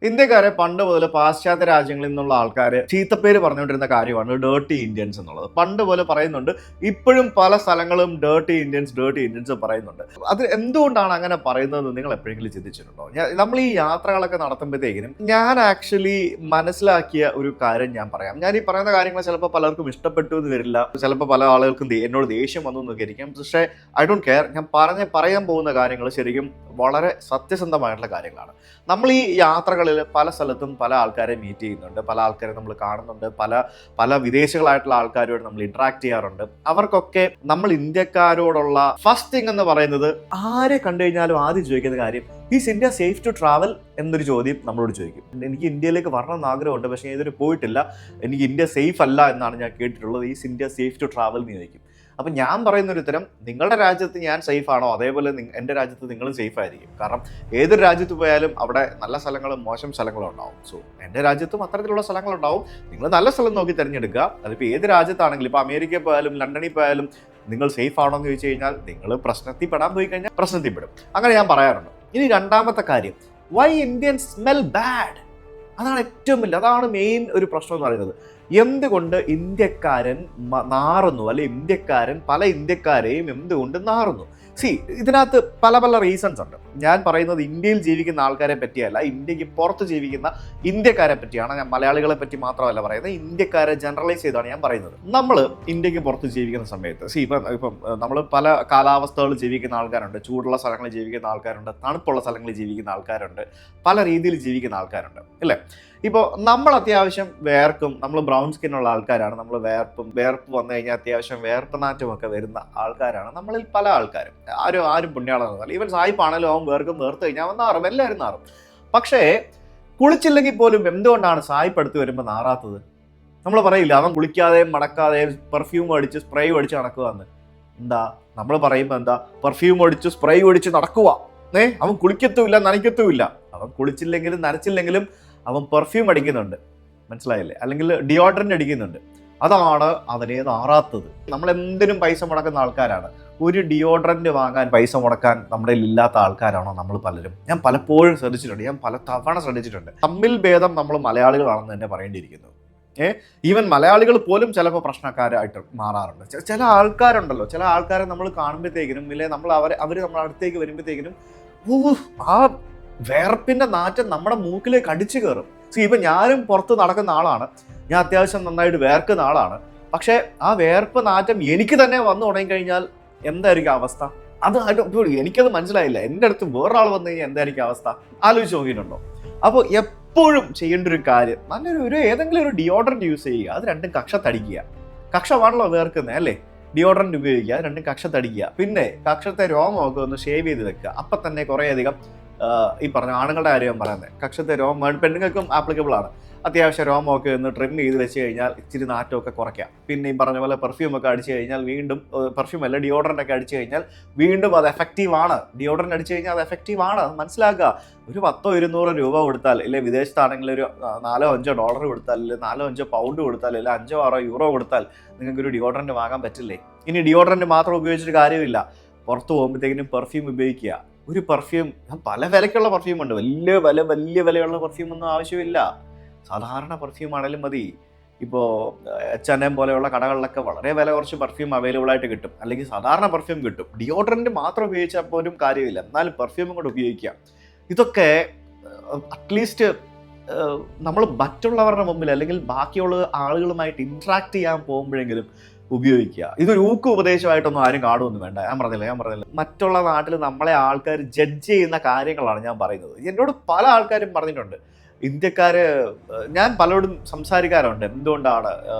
ഇന്ത്യക്കാരെ പണ്ട് മുതൽ പാശ്ചാത്യ രാജ്യങ്ങളിൽ നിന്നുള്ള ആൾക്കാർ ചീത്തപ്പേര് പറഞ്ഞുകൊണ്ടിരുന്ന കാര്യമാണ് ഡേർട്ടി ഇന്ത്യൻസ് എന്നുള്ളത്. പണ്ട് പോലെ പറയുന്നുണ്ട്, ഇപ്പോഴും പല സ്ഥലങ്ങളും ഡേർട്ടി ഇന്ത്യൻസ് പറയുന്നുണ്ട്. അത് എന്തുകൊണ്ടാണ് അങ്ങനെ പറയുന്നത് നിങ്ങൾ എപ്പോഴെങ്കിലും ചിന്തിച്ചിട്ടുണ്ടോ? നമ്മൾ ഈ യാത്രകളൊക്കെ നടത്തുമ്പോഴത്തേക്കിനും ഞാൻ ആക്ച്വലി മനസ്സിലാക്കിയ ഒരു കാര്യം ഞാൻ പറയാം. ഞാൻ ഈ പറയുന്ന കാര്യങ്ങൾ ചിലപ്പോൾ പലർക്കും ഇഷ്ടപ്പെട്ടു എന്ന് വരില്ല, ചിലപ്പോൾ പല ആളുകൾക്കും എന്നോട് ദേഷ്യം വന്നു എന്നൊക്കെ ഇരിക്കും. പക്ഷേ ഐ ഡോണ്ട് കെയർ. ഞാൻ പറയാൻ പോകുന്ന കാര്യങ്ങൾ ശരിക്കും വളരെ സത്യസന്ധമായിട്ടുള്ള കാര്യങ്ങളാണ്. നമ്മൾ ഈ യാത്രകളിൽ പല സ്ഥലത്തും പല ആൾക്കാരെ മീറ്റ് ചെയ്യുന്നുണ്ട്, പല ആൾക്കാരെ നമ്മൾ കാണുന്നുണ്ട്, പല വിദേശികളായിട്ടുള്ള ആൾക്കാരോട് നമ്മൾ ഇന്ററാക്ട് ചെയ്യാറുണ്ട്. അവർക്കൊക്കെ നമ്മൾ ഇന്ത്യക്കാരോടുള്ള ഫസ്റ്റ് തിങ് എന്ന് പറയുന്നത്, ആരെ കണ്ടു കഴിഞ്ഞാലും ആദ്യം ചോദിക്കുന്ന കാര്യം, is India safe to travel എന്നൊരു ചോദ്യം നമ്മളോട് ചോദിക്കും. എനിക്ക് ഇന്ത്യയിലേക്ക് വരണം എന്ന് ആഗ്രഹമുണ്ട്, പക്ഷേ ഇതുവരെ പോയിട്ടില്ല, എനിക്ക് ഇന്ത്യ സേഫ് അല്ല എന്നാണ് ഞാൻ കേട്ടിട്ടുള്ളത്. Is India safe to travel എന്ന് ചോദിക്കും. അപ്പം ഞാൻ പറയുന്നൊരു ഉത്തരം, നിങ്ങളുടെ രാജ്യത്ത് ഞാൻ സേഫ് ആണോ അതേപോലെ എൻ്റെ രാജ്യത്ത് നിങ്ങളും സേഫ് ആയിരിക്കും. കാരണം ഏതൊരു രാജ്യത്ത് പോയാലും അവിടെ നല്ല സ്ഥലങ്ങളും മോശം സ്ഥലങ്ങളും ഉണ്ടാവും. സോ എൻ്റെ രാജ്യത്തും അത്തരത്തിലുള്ള സ്ഥലങ്ങളുണ്ടാവും. നിങ്ങൾ നല്ല സ്ഥലം നോക്കി തിരഞ്ഞെടുക്കുക. അതിപ്പോൾ ഏത് രാജ്യത്താണെങ്കിലും, ഇപ്പോൾ അമേരിക്കയിൽ പോയാലും ലണ്ടനിൽ പോയാലും നിങ്ങൾ സേഫ് ആണോ എന്ന് ചോദിച്ചു കഴിഞ്ഞാൽ, നിങ്ങൾ പ്രശ്നത്തിൽ പെടാൻ പോയി കഴിഞ്ഞാൽ പ്രശ്നത്തിൽ പെടും. അങ്ങനെ ഞാൻ പറയാറുണ്ട്. ഇനി രണ്ടാമത്തെ കാര്യം, വൈ ഇന്ത്യൻസ് സ്മെൽ ബാഡ്. അതാണ് ഏറ്റവും വലിയ, അതാണ് മെയിൻ ഒരു പ്രശ്നം എന്ന് പറയുന്നത്. എന്തുകൊണ്ട് ഇന്ത്യക്കാരൻ നാറുന്നു, അല്ലെ ഇന്ത്യക്കാരൻ പല ഇന്ത്യക്കാരെയും എന്തുകൊണ്ട് നാറുന്നു? ഇതിനകത്ത് പല റീസൺസ് ഉണ്ട്. ഞാൻ പറയുന്നത് ഇന്ത്യയിൽ ജീവിക്കുന്ന ആൾക്കാരെ പറ്റിയല്ല, ഇന്ത്യക്ക് പുറത്ത് ജീവിക്കുന്ന ഇന്ത്യക്കാരെ പറ്റിയാണ്. ഞാൻ മലയാളികളെ പറ്റി മാത്രമല്ല പറയുന്നത്, ഇന്ത്യക്കാരെ ജനറലൈസ് ചെയ്താണ് ഞാൻ പറയുന്നത്. നമ്മൾ ഇന്ത്യക്ക് പുറത്ത് ജീവിക്കുന്ന സമയത്ത് ഇപ്പം നമ്മൾ പല കാലാവസ്ഥകളിൽ ജീവിക്കുന്ന ആൾക്കാരുണ്ട്. ചൂടുള്ള സ്ഥലങ്ങളിൽ ജീവിക്കുന്ന ആൾക്കാരുണ്ട്, തണുപ്പുള്ള സ്ഥലങ്ങളിൽ ജീവിക്കുന്ന ആൾക്കാരുണ്ട്, പല രീതിയിൽ ജീവിക്കുന്ന ആൾക്കാരുണ്ട്, അല്ലേ? ഇപ്പോൾ നമ്മൾ അത്യാവശ്യം വേർക്കും, നമ്മൾ ബ്രൗൺ സ്കിന്നുള്ള ആൾക്കാരാണ്, നമ്മൾ വേർപ്പ് വന്നു കഴിഞ്ഞാൽ അത്യാവശ്യം വേർപ്പ് നാറ്റമൊക്കെ വരുന്ന ആൾക്കാരാണ് നമ്മളിൽ പല ആൾക്കാരും. ആരും പുണ്യാളെന്നല്ല. ഈവൻ സായിപ്പാണല്ലോ, അവൻ വേർത്ത് കഴിഞ്ഞാൽ അവൻ നാറും, എല്ലാവരും നാറും. പക്ഷേ കുളിച്ചില്ലെങ്കിൽ പോലും എന്തുകൊണ്ടാണ് സായിപ്പ് എടുത്ത് വരുമ്പോൾ നാറാത്തത്? നമ്മൾ പറയില്ല, അവൻ കുളിക്കാതെയും മടക്കാതെയും പെർഫ്യൂം അടിച്ച് സ്പ്രേ അടിച്ച് നടക്കുക എന്ന്. എന്താ നമ്മൾ പറയുമ്പോൾ എന്താ, പെർഫ്യൂം അടിച്ച് സ്പ്രേ അടിച്ച് നടക്കുക, അവൻ കുളിക്കത്തുമില്ല നനയ്ക്കത്തുമില്ല. അവൻ കുളിച്ചില്ലെങ്കിലും നനച്ചില്ലെങ്കിലും അവൻ പെർഫ്യൂം അടിക്കുന്നുണ്ട്, മനസ്സിലായില്ലേ? അല്ലെങ്കിൽ ഡിയോഡ്രൻ്റ് അടിക്കുന്നുണ്ട്. അതാണ് അവനെ നാറാത്തത്. നമ്മൾ എന്തിനും പൈസ മുടക്കുന്ന ആൾക്കാരാണ്. ഒരു ഡിയോഡ്രൻ്റ് വാങ്ങാൻ പൈസ മുടക്കാൻ നമ്മുടെ ഇല്ലാത്ത ആൾക്കാരാണോ നമ്മൾ പലരും? ഞാൻ പലപ്പോഴും ശ്രദ്ധിച്ചിട്ടുണ്ട്, ഞാൻ പല തവണ ശ്രദ്ധിച്ചിട്ടുണ്ട്. തമ്മിൽ ഭേദം നമ്മൾ മലയാളികളാണെന്ന് തന്നെ പറയേണ്ടിയിരിക്കുന്നു. ഈവൻ മലയാളികൾ പോലും ചിലപ്പോൾ പ്രശ്നക്കാരായിട്ട് മാറാറുണ്ട്. ചില ആൾക്കാരുണ്ടല്ലോ, ചില ആൾക്കാരെ നമ്മൾ കാണുമ്പോഴത്തേക്കിനും, ഇല്ലേ നമ്മൾ അവർ നമ്മുടെ അടുത്തേക്ക് വരുമ്പോഴത്തേക്കിനും ആ വേർപ്പിന്റെ നാറ്റം നമ്മുടെ മൂക്കിലേക്ക് അടിച്ചു കയറും. ഇപ്പം ഞാനും പുറത്ത് നടക്കുന്ന ആളാണ്, ഞാൻ അത്യാവശ്യം നന്നായിട്ട് വേർക്കുന്ന ആളാണ്. പക്ഷേ ആ വേർപ്പ് നാറ്റം എനിക്ക് തന്നെ വന്നു തുടങ്ങിക്കഴിഞ്ഞാൽ എന്തായിരിക്കും അവസ്ഥ? എനിക്കത് മനസ്സിലായില്ല. എൻ്റെ അടുത്ത് വേറൊരാൾ വന്നു കഴിഞ്ഞാൽ എന്തായിരിക്കും അവസ്ഥ? ആലോചിച്ച് നോക്കിയിട്ടുണ്ടോ? അപ്പോൾ എപ്പോഴും ചെയ്യേണ്ട ഒരു കാര്യം, നല്ലൊരു ഏതെങ്കിലും ഒരു ഡിയോഡ്രൻറ്റ് യൂസ് ചെയ്യുക. അത് രണ്ടും കക്ഷത്തടിക്കുക. കക്ഷമാണല്ലോ വേർക്കുന്നത്, അല്ലേ? ഡിയോഡ്രൻറ്റ് ഉപയോഗിക്കുക, അത് രണ്ടും കക്ഷത്തടിക്കുക. പിന്നെ കക്ഷത്തെ രോമമൊക്കെ ഒന്ന് ഷേവ് ചെയ്ത് വെക്കുക. അപ്പം തന്നെ കുറേയധികം ഈ പറഞ്ഞ ആണുങ്ങളുടെ കാര്യം പറയുന്നത്, കക്ഷത്തെ രോമം പെണ്ണുങ്ങൾക്കും ആപ്ലിക്കബിൾ ആണ്. അത്യാവശ്യം രോമമൊക്കെ ഒന്ന് ട്രിം ചെയ്ത് വെച്ച് കഴിഞ്ഞാൽ ഇച്ചിരി നാറ്റമൊക്കെ കുറയ്ക്കാം. പിന്നെ ഈ പറഞ്ഞ പോലെ പെർഫ്യൂമൊക്കെ അടിച്ചു കഴിഞ്ഞാൽ വീണ്ടും, പെർഫ്യൂം അല്ല ഡിയോഡ്രൻ്റ് ഒക്കെ അടിച്ചു കഴിഞ്ഞാൽ വീണ്ടും അത് എഫക്റ്റീവാണ്. ഡിയോഡ്രൻ്റ് അടിച്ചു കഴിഞ്ഞാൽ അത് എഫക്റ്റീവാണ്, അത് മനസ്സിലാക്കുക. ഒരു 100-200 രൂപ കൊടുത്താൽ, ഇല്ലേ വിദേശത്താണെങ്കിൽ ഒരു $4-5 കൊടുത്താൽ, അല്ലെങ്കിൽ $4-5 കൊടുത്താൽ, അല്ലെങ്കിൽ €5-6 കൊടുത്താൽ നിങ്ങൾക്കൊരു ഡിയോഡ്രൻ്റ് വാങ്ങാൻ പറ്റില്ലേ? ഇനി ഡിയോഡ്രൻ്റ് മാത്രം ഉപയോഗിച്ചിട്ട് കാര്യമില്ല, പുറത്ത് പോകുമ്പോഴത്തേക്കിനും പെർഫ്യൂം ഉപയോഗിക്കുക. ഒരു പെർഫ്യൂം, പല വിലയ്ക്കുള്ള പെർഫ്യൂം ഉണ്ട്. വലിയ വിലയുള്ള പെർഫ്യൂം ഒന്നും ആവശ്യമില്ല, സാധാരണ പെർഫ്യൂം ആണെങ്കിലും മതി. ഇപ്പോൾ H&M പോലെയുള്ള കടകളിലൊക്കെ വളരെ വില കുറച്ച് പെർഫ്യൂം അവൈലബിൾ ആയിട്ട് കിട്ടും, അല്ലെങ്കിൽ സാധാരണ പെർഫ്യൂം കിട്ടും. ഡിയോഡ്രൻറ്റ് മാത്രം ഉപയോഗിച്ചാൽ പോലും കാര്യമില്ല, എന്നാലും പെർഫ്യൂമും കൂടെ ഉപയോഗിക്കാം. ഇതൊക്കെ അറ്റ്ലീസ്റ്റ് നമ്മൾ മറ്റുള്ളവരുടെ മുമ്പിൽ, അല്ലെങ്കിൽ ബാക്കിയുള്ള ആളുകളുമായിട്ട് ഇൻട്രാക്ട് ചെയ്യാൻ പോകുമ്പോഴെങ്കിലും ഉപയോഗിക്കുക. ഇതൊരു ഊക്ക് ഉപദേശമായിട്ടൊന്നും ആരും കാണുമൊന്നും വേണ്ട. ഞാൻ പറഞ്ഞില്ല മറ്റുള്ള നാട്ടിൽ നമ്മളെ ആൾക്കാർ ജഡ്ജ് ചെയ്യുന്ന കാര്യങ്ങളാണ് ഞാൻ പറയുന്നത്. എന്നോട് പല ആൾക്കാരും പറഞ്ഞിട്ടുണ്ട്, ഇന്ത്യക്കാര്, ഞാൻ പലരോടും സംസാരിക്കാറുണ്ട്, എന്തുകൊണ്ടാണ്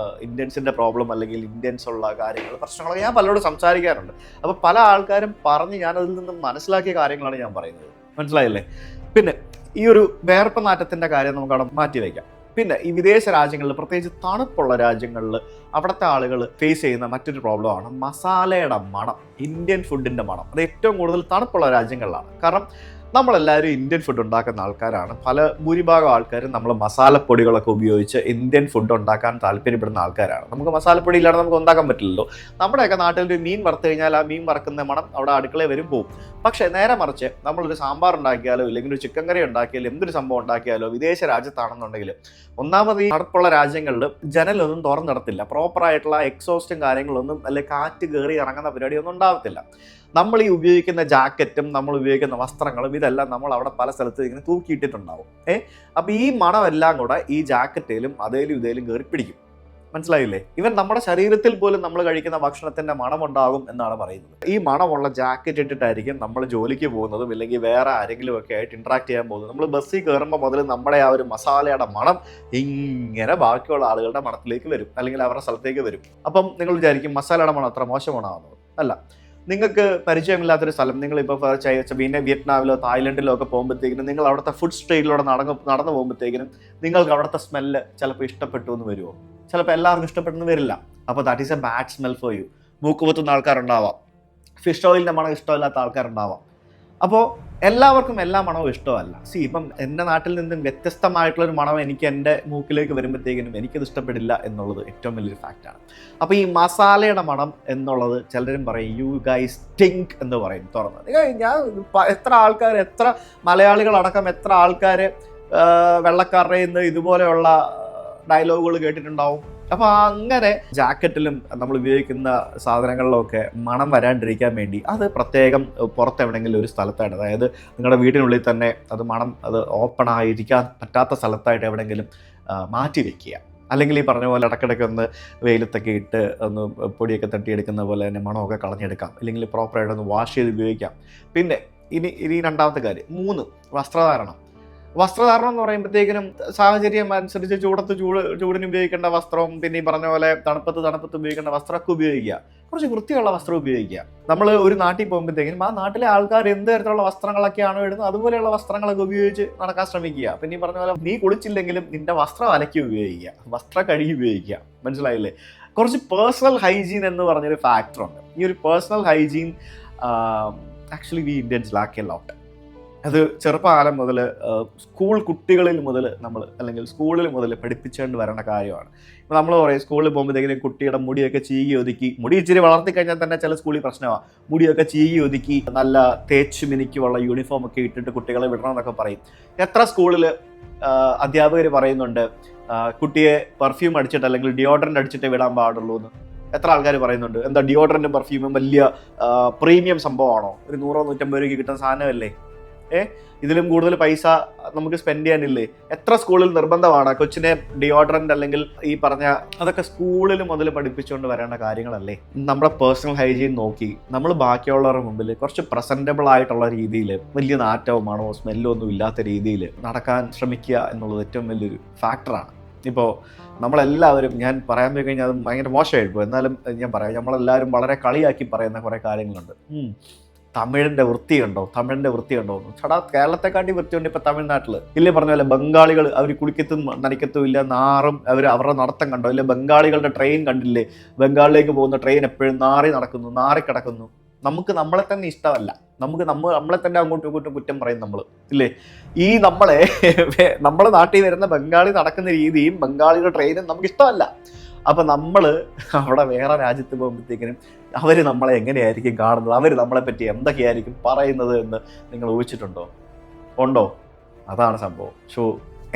ഇന്ത്യൻസിൻ്റെ പ്രോബ്ലം അല്ലെങ്കിൽ ഇന്ത്യൻസ് ഉള്ള പ്രശ്നങ്ങളൊക്കെ ഞാൻ പലരോടും സംസാരിക്കാറുണ്ട്. അപ്പോൾ പല ആൾക്കാരും പറഞ്ഞ് ഞാനതിൽ നിന്നും മനസ്സിലാക്കിയ കാര്യങ്ങളാണ് ഞാൻ പറയുന്നത്, മനസ്സിലായില്ലേ? പിന്നെ ഈ ഒരു വേർപ്പ് നാറ്റത്തിൻ്റെ കാര്യം നമുക്ക് അവിടെ മാറ്റി വയ്ക്കാം. പിന്നെ ഈ വിദേശ രാജ്യങ്ങളിൽ, പ്രത്യേകിച്ച് തണുപ്പുള്ള രാജ്യങ്ങളിൽ, അവിടുത്തെ ആളുകൾ ഫേസ് ചെയ്യുന്ന മറ്റൊരു പ്രോബ്ലമാണ് മസാലയുടെ മണം, ഇന്ത്യൻ ഫുഡിൻ്റെ മണം. അത് ഏറ്റവും കൂടുതൽ തണുപ്പുള്ള രാജ്യങ്ങളിലാണ്. കാരണം നമ്മളെല്ലാവരും ഇന്ത്യൻ ഫുഡ് ഉണ്ടാക്കുന്ന ആൾക്കാരാണ്. ഭൂരിഭാഗം ആൾക്കാരും നമ്മൾ മസാലപ്പൊടികളൊക്കെ ഉപയോഗിച്ച് ഇന്ത്യൻ ഫുഡ് ഉണ്ടാക്കാൻ താല്പര്യപ്പെടുന്ന ആൾക്കാരാണ്. നമുക്ക് മസാലപ്പൊടി ഇല്ലാതെ നമുക്ക് ഉണ്ടാക്കാൻ പറ്റില്ലല്ലോ. നമ്മുടെയൊക്കെ നാട്ടിൽ ഒരു മീൻ വറുത്ത് കഴിഞ്ഞാൽ ആ മീൻ വറുക്കുന്ന മണം അവിടെ അടുക്കളയിൽ വരും പോവും. പക്ഷേ നേരെ മറിച്ച് നമ്മളൊരു സാമ്പാർ ഉണ്ടാക്കിയാലോ ഇല്ലെങ്കിൽ ഒരു ചിക്കൻ കറി ഉണ്ടാക്കിയാലോ എന്തൊരു സംഭവം ഉണ്ടാക്കിയാലോ വിദേശ രാജ്യത്താണെന്നുണ്ടെങ്കിൽ ഒന്നാമത് ഈ അടുപ്പുള്ള രാജ്യങ്ങളിൽ ജനലൊന്നും തുറന്നിടത്തില്ല. പ്രോപ്പറായിട്ടുള്ള എക്സോസ്റ്റും കാര്യങ്ങളൊന്നും അല്ലെങ്കിൽ കാറ്റ് കയറി ഇറങ്ങുന്ന പരിപാടിയൊന്നും ഉണ്ടാകത്തില്ല. നമ്മൾ ഈ ഉപയോഗിക്കുന്ന ജാക്കറ്റും നമ്മൾ ഉപയോഗിക്കുന്ന വസ്ത്രങ്ങളും ഇതെല്ലാം നമ്മൾ അവിടെ പല സ്ഥലത്തും ഇങ്ങനെ തൂക്കിയിട്ടിട്ടുണ്ടാവും. അപ്പോൾ ഈ മണമെല്ലാം കൂടെ ഈ ജാക്കറ്റിലും അതേലും ഇതേലും കയറി പിടിക്കും. മനസ്സിലായില്ലേ? ഇവൻ നമ്മുടെ ശരീരത്തിൽ പോലും നമ്മൾ കഴിക്കുന്ന ഭക്ഷണത്തിന്റെ മണമുണ്ടാകും എന്നാണ് പറയുന്നത്. ഈ മണമുള്ള ജാക്കറ്റ് ഇട്ടിട്ടായിരിക്കും നമ്മൾ ജോലിക്ക് പോകുന്നതും ഇല്ലെങ്കിൽ വേറെ ആരെങ്കിലും ഒക്കെ ആയിട്ട് ഇന്ററാക്ട് ചെയ്യാൻ പോകുന്നത്. നമ്മൾ ബസ്സിൽ കയറുമ്പോൾ മുതൽ നമ്മുടെ ആ ഒരു മസാലയുടെ മണം ഇങ്ങനെ ബാക്കിയുള്ള ആളുകളുടെ മണത്തിലേക്ക് വരും, അല്ലെങ്കിൽ അവരുടെ സ്ഥലത്തേക്ക് വരും. അപ്പം നിങ്ങൾ വിചാരിക്കും മസാലയുടെ മണം അത്ര മോശമാണെന്ന്. അല്ല, നിങ്ങൾക്ക് പരിചയമില്ലാത്തൊരു സ്ഥലം, നിങ്ങളിപ്പോൾ പിന്നെ വിയറ്റ്നാമിലോ തായ്ലൻഡിലോ ഒക്കെ പോകുമ്പോഴത്തേക്കിനും നിങ്ങൾ അവിടുത്തെ ഫുഡ് സ്ട്രീറ്റിലൂടെ നടന്നു പോകുമ്പോഴത്തേക്കിനും നിങ്ങൾക്ക് അവിടുത്തെ സ്മെല്ല് ചിലപ്പോൾ ഇഷ്ടപ്പെട്ടു എന്ന് വരുമോ? ചിലപ്പോൾ എല്ലാവർക്കും ഇഷ്ടപ്പെട്ടെന്ന് വരില്ല. അപ്പോൾ that is A bad smell for you. മൂക്ക് പൊത്തുന്ന ആൾക്കാരുണ്ടാവാം, ഫിഷ് ഓയിലിൻ്റെ മണം ഇഷ്ടമില്ലാത്ത ആൾക്കാരുണ്ടാവാം. അപ്പോൾ എല്ലാവർക്കും എല്ലാ മണവും ഇഷ്ടമല്ല. ഇപ്പം എൻ്റെ നാട്ടിൽ നിന്നും വ്യത്യസ്തമായിട്ടുള്ളൊരു മണം എനിക്ക് എൻ്റെ മൂക്കിലേക്ക് വരുമ്പോഴത്തേക്കിനും എനിക്കത് ഇഷ്ടപ്പെടില്ല എന്നുള്ളത് ഏറ്റവും വലിയൊരു ഫാക്റ്റാണ്. അപ്പോൾ ഈ മസാലയുടെ മണം എന്നുള്ളത് ചിലരും പറയും യു ഗൈസ് സ്റ്റിങ്ക് എന്ന് പറയും തുറന്ന്. ഞാൻ എത്ര ആൾക്കാർ, എത്ര മലയാളികളടക്കം എത്ര ആൾക്കാർ വെള്ളക്കാരുടെ ഇന്ന് ഇതുപോലെയുള്ള ഡയലോഗുകൾ കേട്ടിട്ടുണ്ടാവും. അപ്പോൾ അങ്ങനെ ജാക്കറ്റിലും നമ്മൾ ഉപയോഗിക്കുന്ന സാധനങ്ങളിലൊക്കെ മണം വരാണ്ടിരിക്കാൻ വേണ്ടി അത് പ്രത്യേകം പുറത്തെവിടെയെങ്കിലും ഒരു സ്ഥലത്തായിട്ട്, അതായത് നിങ്ങളുടെ വീടിനുള്ളിൽ തന്നെ അത് മണം അത് ഓപ്പൺ ആയിരിക്കാൻ പറ്റാത്ത സ്ഥലത്തായിട്ട് എവിടെയെങ്കിലും മാറ്റി വെക്കുക. അല്ലെങ്കിൽ ഈ പറഞ്ഞ പോലെ ഇടയ്ക്കിടയ്ക്ക് ഒന്ന് വെയിലത്തൊക്കെ ഇട്ട് ഒന്ന് പൊടിയൊക്കെ തട്ടിയെടുക്കുന്ന പോലെ തന്നെ മണമൊക്കെ കളഞ്ഞെടുക്കാം, അല്ലെങ്കിൽ പ്രോപ്പറായിട്ടൊന്ന് വാഷ് ചെയ്ത് ഉപയോഗിക്കാം. പിന്നെ ഇനി രണ്ടാമത്തെ കാര്യം 3 വസ്ത്രധാരണം. വസ്ത്രധാരണം എന്ന് പറയുമ്പോഴത്തേക്കിനും സാഹചര്യം അനുസരിച്ച് ചൂടിന് ഉപയോഗിക്കേണ്ട വസ്ത്രവും പിന്നെ ഈ പറഞ്ഞ പോലെ തണുപ്പത്ത് ഉപയോഗിക്കേണ്ട വസ്ത്രമൊക്കെ ഉപയോഗിക്കുക. കുറച്ച് വൃത്തിയുള്ള വസ്ത്രം ഉപയോഗിക്കുക. നമ്മൾ ഒരു നാട്ടിൽ പോകുമ്പോഴത്തേക്കിനും ആ നാട്ടിലെ ആൾക്കാർ എന്ത് തരത്തിലുള്ള വസ്ത്രങ്ങളൊക്കെയാണോ ഇടുന്നത് അതുപോലെയുള്ള വസ്ത്രങ്ങളൊക്കെ ഉപയോഗിച്ച് നടക്കാൻ ശ്രമിക്കുക. പിന്നെ ഈ പറഞ്ഞ പോലെ നീ കുളിച്ചില്ലെങ്കിലും നിന്റെ വസ്ത്രം അലക്കി ഉപയോഗിക്കുക, വസ്ത്രം കഴുകി ഉപയോഗിക്കുക. മനസ്സിലായില്ലേ? കുറച്ച് പേഴ്സണൽ ഹൈജീൻ എന്ന് പറഞ്ഞൊരു ഫാക്ടറുണ്ട്. ഈ ഒരു personal hygiene actually we Indians lack a lot. അത് ചെറുപ്പകാലം മുതൽ സ്കൂൾ കുട്ടികളിൽ മുതൽ നമ്മൾ അല്ലെങ്കിൽ സ്കൂളിൽ മുതൽ പഠിപ്പിച്ചുകൊണ്ട് വരേണ്ട കാര്യമാണ്. ഇപ്പോൾ നമ്മൾ പറയും സ്കൂളിൽ പോകുമ്പോഴത്തേക്കും കുട്ടിയുടെ മുടിയൊക്കെ ചീകി ഒതുക്കി, മുടി ഇച്ചിരി വളർത്തി കഴിഞ്ഞാൽ തന്നെ ചില സ്കൂളിൽ പ്രശ്നമാണ്, മുടിയൊക്കെ ചീകി ഒതുക്കി നല്ല തേച്ച് മിനുക്കിയുള്ള യൂണിഫോം ഒക്കെ ഇട്ടിട്ട് കുട്ടികളെ വിടണമെന്നൊക്കെ പറയും. എത്ര സ്കൂളിൽ അധ്യാപകർ പറയുന്നുണ്ട് കുട്ടിയെ പെർഫ്യൂം അടിച്ചിട്ട് അല്ലെങ്കിൽ ഡിയോഡറൻ്റ് അടിച്ചിട്ടേ വിടാൻ പാടുള്ളൂ എന്ന്. എത്ര ആൾക്കാർ പറയുന്നുണ്ട്? എന്താ ഡിയോഡറൻറ്റും പെർഫ്യൂമും വലിയ പ്രീമിയം സംഭവമാണോ? ഒരു 100-150 രൂപയ്ക്ക് കിട്ടുന്ന സാധനമല്ലേ? ഇതിലും കൂടുതൽ പൈസ നമുക്ക് സ്പെൻഡ് ചെയ്യാനില്ലേ? എത്ര സ്കൂളിൽ നിർബന്ധമാണ് കൊച്ചിനെ ഡിയോഡറൻറ്റ് അല്ലെങ്കിൽ ഈ പറഞ്ഞ അതൊക്കെ സ്കൂളിൽ മുതൽ പഠിപ്പിച്ചുകൊണ്ട് വരേണ്ട കാര്യങ്ങളല്ലേ? നമ്മുടെ പേഴ്സണൽ ഹൈജീൻ നോക്കി നമ്മൾ ബാക്കിയുള്ളവരുടെ മുമ്പിൽ കുറച്ച് പ്രസൻറ്റബിൾ ആയിട്ടുള്ള രീതിയിൽ, വലിയ നാറ്റമോ മണമോ സ്മെല്ലോ ഒന്നും ഇല്ലാത്ത രീതിയിൽ നടക്കാൻ ശ്രമിക്കുക എന്നുള്ളത് ഏറ്റവും വലിയൊരു ഫാക്ടറാണ്. ഇപ്പോൾ നമ്മളെല്ലാവരും, ഞാൻ പറയാൻ പോയി കഴിഞ്ഞാൽ അത് ഭയങ്കര മോശമായിപ്പോൾ, എന്നാലും ഞാൻ പറയാം, നമ്മളെല്ലാവരും വളരെ കളിയാക്കി പറയുന്ന കുറേ കാര്യങ്ങളുണ്ട്. തമിഴിൻ്റെ വൃത്തിയുണ്ടോ എന്ന്. ചടാ, കേരളത്തെക്കാട്ടി വൃത്തിയുണ്ട് ഇപ്പോൾ തമിഴ്നാട്ടിൽ. ഇല്ലേ പറഞ്ഞ പോലെ ബംഗാളികൾ അവർ കുളിക്കത്തും നനയ്ക്കത്തും ഇല്ല, നാറും അവരുടെ നടത്തം കണ്ടോ? ഇല്ലേ ബംഗാളികളുടെ ട്രെയിൻ കണ്ടില്ലേ? ബംഗാളിലേക്ക് പോകുന്ന ട്രെയിൻ എപ്പോഴും നാറിക്കിടക്കുന്നു. നമുക്ക് നമ്മളെ തന്നെ ഇഷ്ടമല്ല, നമ്മളെ തന്നെ അങ്ങോട്ടും ഇങ്ങോട്ടും കുറ്റം പറയും നമ്മൾ, ഇല്ലേ? ഈ നമ്മളെ നാട്ടിൽ വരുന്ന ബംഗാളി നടക്കുന്ന രീതിയും ബംഗാളിയുടെ ട്രെയിനും നമുക്ക് ഇഷ്ടമല്ല. അപ്പം നമ്മൾ അവിടെ വേറെ രാജ്യത്ത് പോകുമ്പോഴത്തേക്കിനും അവർ നമ്മളെ എങ്ങനെയായിരിക്കും കാണുന്നത്, അവർ നമ്മളെ പറ്റി എന്തൊക്കെയായിരിക്കും പറയുന്നത് എന്ന് നിങ്ങൾ ഊഹിച്ചിട്ടുണ്ടോ? ഉണ്ടോ? അതാണ് സംഭവം.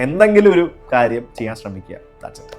എന്തെങ്കിലും ഒരു കാര്യം ചെയ്യാൻ ശ്രമിക്കുക. That's it.